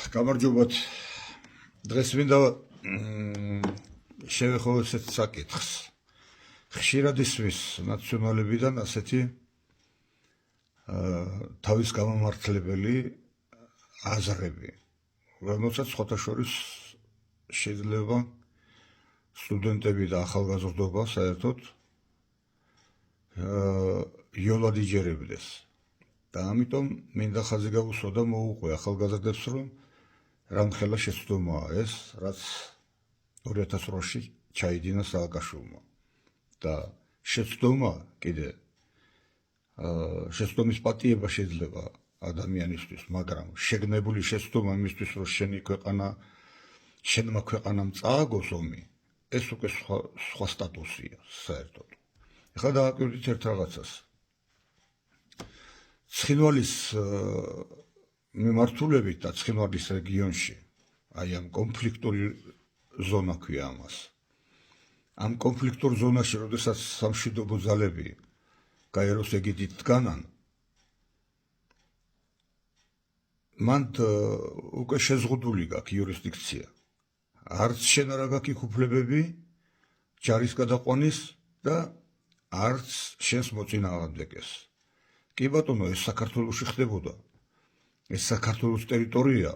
გამარჯობათ. დღეს მინდა შევეხო ესეთ საკითხს. ხშირად ისმის ნაციონალებიდან ასეთი თავის გამომართლებელი აზრები, რომელსაც სხვათა შორის შეიძლება სტუდენტები და ახალგაზრდობა საერთოდ იოლად იჯერებდეს. და ამიტომ მინდა ხაზი გავუსვა და მოუყვე ახალგაზრდებს, რომ რამხელა შეცდომაა ეს, რაც 2008-ში ჩაიდინა სააკაშვილმა. და შეცდომა კიდე შეცდომის პატიება შეიძლება ადამიანისთვის, მაგრამ შეგნებული შეცდომა იმისთვის, რომ შენმა ქვეყანამ წააგოს ომი, ეს უკვე სხვა სტატუსია საერთოდ. ეხლა დააკვირდით ერთ რაღაცას. ცხინვალის მიმართულებით და ცხინვალის რეგიონში, აი ამ კონფლიქტური ზონა ქვია ამას. ამ კონფლიქტურ ზონაში, როდესაც სამშვიდობო ძალები გაეროს ეგიდით დგანან, მან უკვე შეზღუდული გაქვს იურისდიქცია. არც შენ არ გაქვს იქ უფლებები ჯარის გადაყვანის და არც შენს მოწინააღმდეგეს. კი ბატონო, ეს საქართველოში ხდებოდა. ეს საქართველოს ტერიტორია,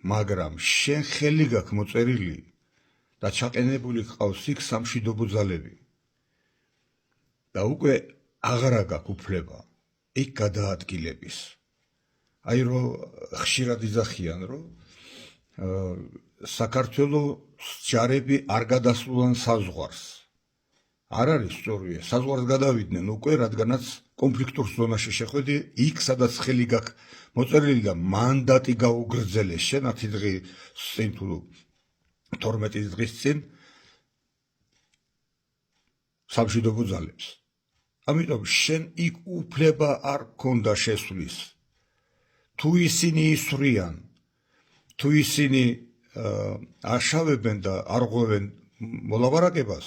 მაგრამ შენ ხელი გაქვს მოწერილი და ჩაყენებული ყავს იქ სამშვიდობო ძალები. და უკვე აღარა გაქვს უფლება იქ გადაადგილების. აი რომ ხშირად იძახიან, რომ საქართველოს ჯარები არ გადასვლან საზღვარს. არ არის სწორი, საზღვარს გადავიდნენ უკვე, რადგანაც კონფლიქტურ ზონაში შეხვედი, იქ სადაც ხელი გაქვს მოწერილი და მანდატი გაუგრძელეს შენ 10 დღის წინ თუ 12 დღის წინ სამშვიდობო ძალებს. ამიტომ შენ იქ უფლება არ გქონდა შესვლის. თუ ისინი ისვრიან, თუ ისინი აშავებენ და არღვევენ მოლაპარაკებას,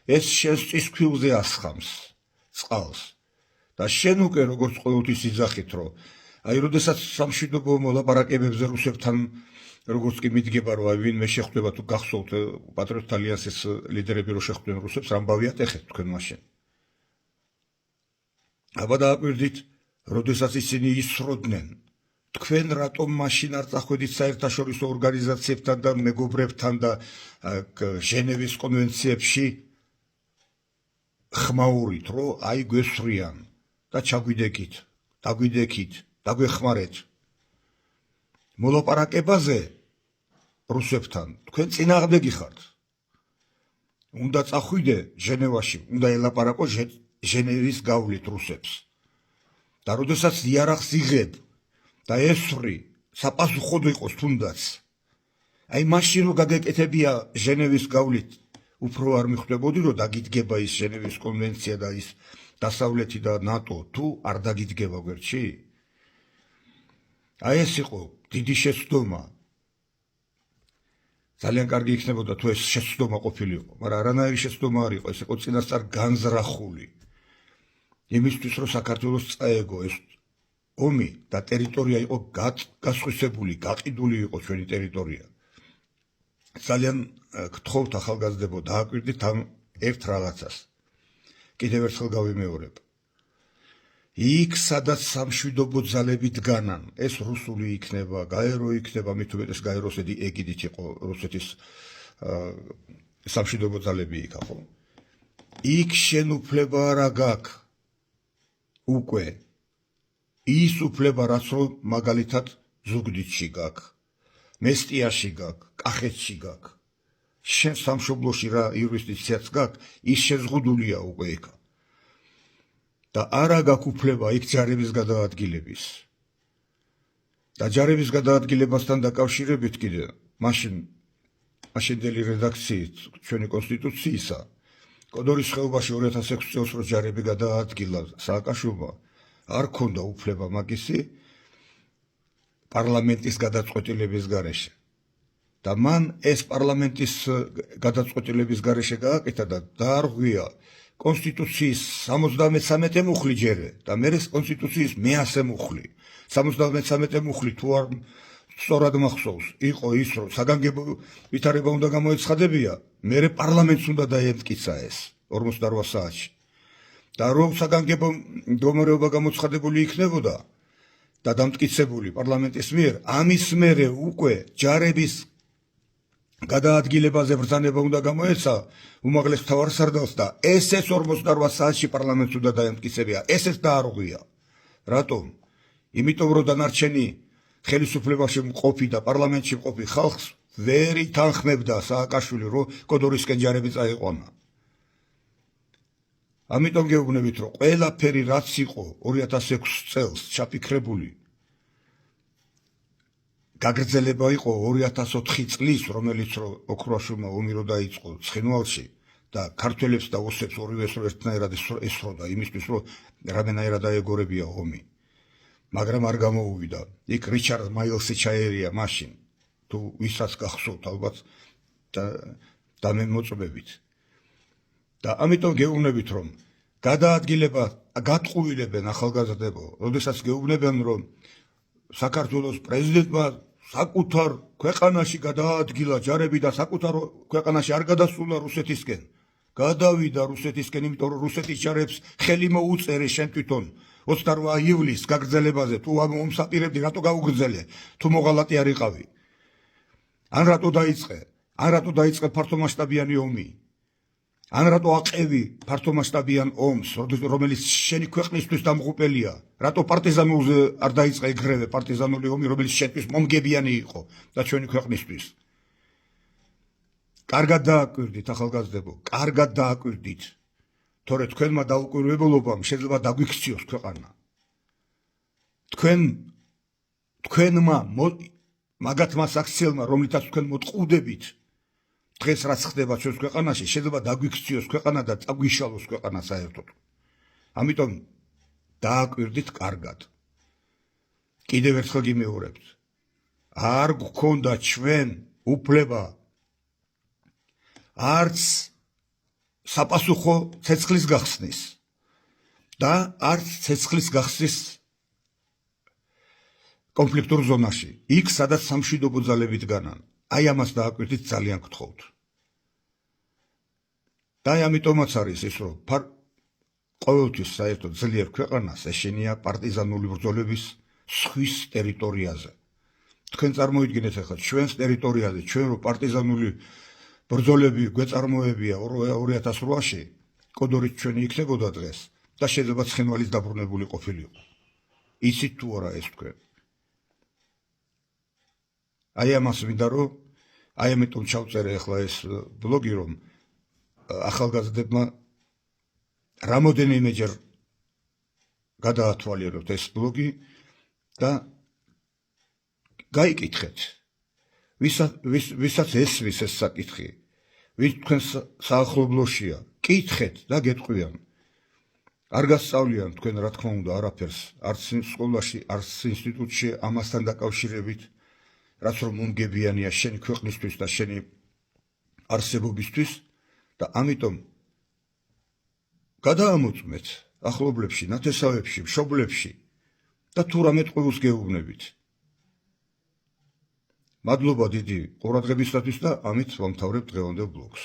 ეს შენს წისქვილზე ასხამს წყალს. და შენ უკვე როგორც ყოველთვის იძახით, რომ აი როდესაც სამშვიდობო მოლაპარაკებებზე რუსებთან როგორც კი მიდგება, რომ აი ვინმე შეხვდება თუ გახსოვთ პატრიოტთა ალიანსის ლიდერები რო შეხვდნენ რუსებს, რამბავი ატეხეთ თქვენ მაშინ. აბა დააკვირდით, როდესაც ისინი ისროდნენ, თქვენ რატომ მაშინ არ წახვედით საერთაშორისო ორგანიზაციებთან და მეგობრებთან და ჟენევის კონვენციებში ხმაურით, რომ აი გვესვრიან და ჩაგვიდეკით, დაგვიდექით, დაგვეხმარეთ. მოლაპარაკებაზე რუსებთან თქვენ წინააღმდეგი ხართ. უნდა წახვიდე ჟენევაში, უნდა ელაპარაკო ჟენევის გავლით რუსებს. და როდესაც იარაღს იღებ და ესვრი, საპასუხოდ იყოს თუნდაც. აი მაშინ რომ გაგეკეთებია ჟენევის გავლით, უფრო არ მიხვდებოდი, რომ დაგიდგება ის ჟენევის კონვენცია და ის დასავლეთი და ნატო, თუ არ დაგიდგება გვერდში? აი ეს იყო დიდი შეცდომა. ძალიან კარგი იქნებოდა თუ ეს შეცდომა ყოფილიყო, მაგრამ არანაირი შეცდომა არ იყო, ეს იყო წინასწარ განზრახული. იმისთვის, რომ საქართველოს წაეგო ეს ომი და ტერიტორია იყო გასხვისებული, გაყიდული იყო ჩვენი ტერიტორია. ძალიან გთხოვთ ახალგაზრდებო, დააკვირდით ამ ერთ რაღაცას. კიდევ ერთხელ გავიმეორებ. იქ სადაც სამშვიდობო ძალები დგანან, ეს რუსული იქნება, გაერო იქნება, მით უმეტეს გაეროს ეგიდით იყო რუსეთის სამშვიდობო ძალები იქ, ხო? იქ შენ უფლება არა გაქვს უკვე ის უფლება, რაც რომ მაგალითად ზუგდიდში გაქვს, მესტიაში გაქვს, კახეთში გაქვს. შენ სამშობლოში რა იურისდიქციაც გაქვს, ის შეზღუდულია უკვე იქ. და არა გაქვს უფლება იქ ჯარების გადაადგილების. და ჯარების გადაადგილებასთან დაკავშირებით კიდე, მაშინდელი რედაქციით ჩვენი კონსტიტუციისა, კოდორის ხეობაში 2006 წელს რო ჯარები გადაადგილა სააკაშვილმა, არ ქონდა უფლება მაგისი პარლამენტის გადაწყვეტილების გარეშე. და მან ეს პარლამენტის გადაწყვეტილების გარეშე გააკეთა და დაარღვია კონსტიტუციის 73 მუხლი ჯერე და მე ეს კონსტიტუციის 100 მუხლი. 73 მუხლი თუ არ სწორად მახსოვს, იყო ის, რომ საგანგებო ვითარება უნდა გამოეცხადებია, მერე პარლამენტს უნდა დაემტკიცა ეს 48 საათში. და რომ საგანგებო მდგომარეობა გამოცხადებული იქნებოდა და დამტკიცებული პარლამენტის მიერ, ამის მერე უკვე ჯარების გადაადგილებაზე ბრძანება უნდა გამოეცა უმაღლეს მთავარსარდალს და ესეც 48 საათში პარლამენტს უნდა დაემტკიცებია. ესეც დაარღვია. რატომ? იმიტომ რომ დანარჩენი ხელისუფლებაში მყოფი და პარლამენტში მყოფი ხალხს ვერ ითანხმებდა სააკაშვილი, რომ კოდორისკენ ჯარები წაიყვანა. ამიტომ გეუბნებით, რომ ყველაფერი რაც იყო 2006 წელს ჩაფიქრებული გაგრძელება იყო 2004 წლის, რომელიც ოქროაშვილმა ომი რო დაიწყო ცხინვალში და ქართველებს და ოსებს ორივეს ერთნაირად ესროდა იმისთვის, რომ რამენაირად აეგორებია ომი. მაგრამ არ გამოუვიდა. იქ რიჩარდ მაილსი ჩაერია მაშინ, თუ ვისაც გახსოვთ ალბათ და მე მოწმებით. და ამიტომ გეუბნებით, რომ გადაადგილება გატყუილებენ ახალგაზრდებო, როდესაც გეუბნებენ, რომ საქართველოს პრეზიდენტმა საკუთარ ქვეყანაში გადაადგილა ჯარები და საკუთარ ქვეყანაში არ გადასულა რუსეთისკენ. გადავიდა რუსეთისკენ, იმიტომ რომ რუსეთის ჯარებს ხელი მოუწერე შენ თვითონ 28 ივლისს გაგრძელებაზე, თუ ომს აპირებდი, რატო გაუგრძელე, თუ მოღალატე არ იყავი? ან რატო დაიწყე ფართომასშტაბიანი ომი? ან რატო აყევი ფართომასშტაბიან ომს, რომელიც შენი ქვეყნისთვის დამღუპელია? რატო პარტიზანულზე არ დაიწყე ეგრევე პარტიზანული ომი, რომელიც შენთვის მომგებიანი იყო და ჩვენი ქვეყნისთვის? კარგად დააკვირდით ახალგაზრდებო, კარგად დააკვირდით, თორე თქვენმა დაუკვირვებლობამ შეიძლება დაგვიქციოს ქვეყანა. თქვენმა მაგათმა საქციელმა, რომლითაც თქვენ მოტყუდებით დღეს რაც ხდება ჩვენს ქვეყანაში, შეიძლება დაგვიქციოს ქვეყანა და წაგვიშალოს ქვეყანა საერთოდ. ამიტომ დააკვირდით კარგად. კიდევ ერთხელ გიმეორებთ, არ გქონდა ჩვენ უფლება არც საპასუხო ცეცხლის გახსნის და არც ცეცხლის გახსნის კონფლიქტურ ზონაში, იქ სადაც სამშვიდობო ძალები დგანან. აი ამას დააკვირდით, ძალიან გთხოვთ. და ამიტომაც არის ის, რომ ყოველთვის საერთოდ ძლიერ ქვეყანას ეშინია პარტიზანული ბრძოლების ზღვის ტერიტორიაზე. თქვენ წარმოიდგინეთ ახლა ჩვენს ტერიტორიაზე, ჩვენ რო პარტიზანული ბრძოლები გვეწარმოებია 2008-ში, კოდორით ჩვენი იქნებოდა დღეს და შეიძლება ცხინვალის დაბრუნებული ყოფილიყო. იცით თუ არა ეს თქვენ? აი ამას მინდა რომ აი ამიტომ ჩავწერე ახლა ეს ბლოგი, რომ ახალგაზრდებმა რამოდენიმეჯერ გადაათვალიეროთ ეს ბლოგი და გაიკითხეთ, ვისაც ესმის ეს საკითხი, ვინც თქვენ საახლობლოშია, კითხეთ და გეტყვიან. არ გასწავლიან თქვენ რა თქმა უნდა არაფერს, არც სკოლაში, არც ინსტიტუტში ამასთან დაკავშირებით, რაც რომ მომგებიანია შენი ქვეყნისთვის და შენი არსებობისთვის და ამიტომ გადაამოწმეთ ახლობლებში, ნათესავებში, მშობლებში და თუ რამე ტყუილს გეუბნებით. მადლობა დიდი ყურადღებისათვის და ამით ვამთავრებ დღევანდელ ბლოგს.